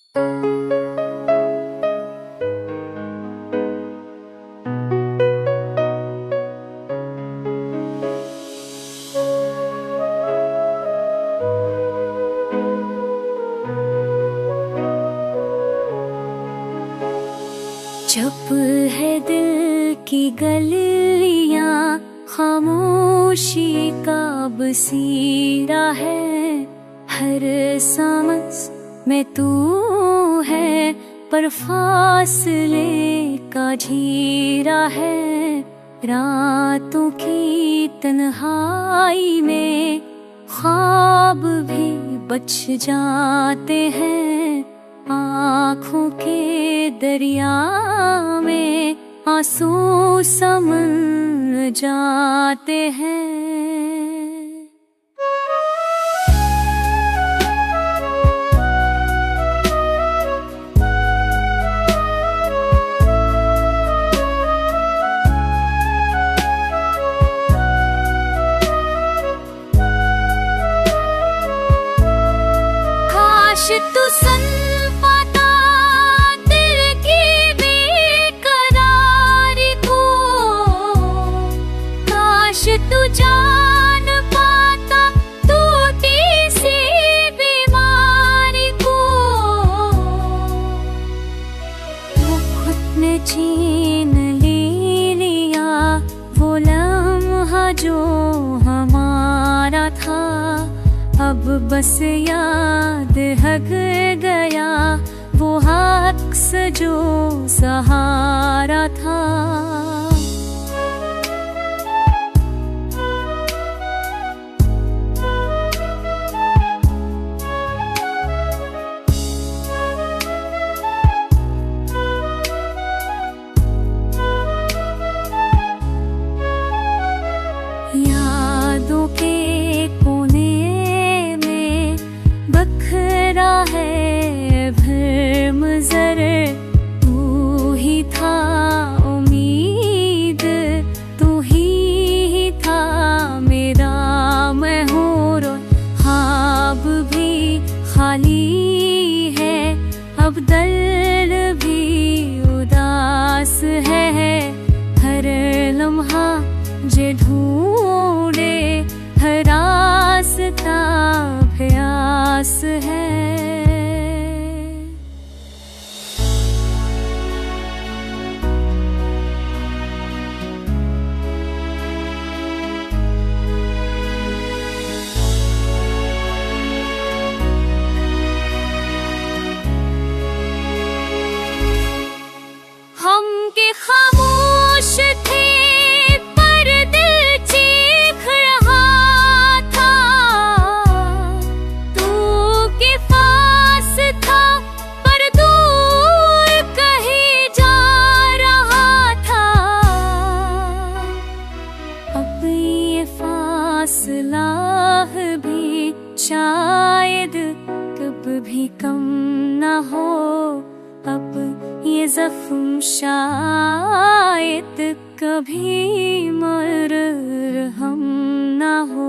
चुप है दिल की गलियां, खामोशी का बसीरा है। हर सांस में तू है, पर फासले का झीरा है। रातों की तन्हाई में ख्वाब भी बच जाते हैं। आँखों के दरिया में आंसू समन जाते हैं। काश तू सुन पाता दिल की बेकरारी को, काश तू जान पाता टूटी सी बीमारी को। वो खुद ने छीन लिया वो लम्हा जो हमारा था। अब बस याद हक गया वो अक्स जो सहारा था। यादों के बखरा है भरम जर, तू ही था उम्मीद, तू ही था मेरा महूर। ख्वाब भी खाली है, अब दिल भी उदास है। हर लम्हा जे ढूंढे, हर रास्ता प्यास है। हम के खामोश थे पर दिल चीख रहा था। तू के पास था पर दूर कहीं जा रहा था। अब ये फासला भी शायद कब भी कम ना हो। अब ये ज़ख्म शायद कभी मरहम ना हो।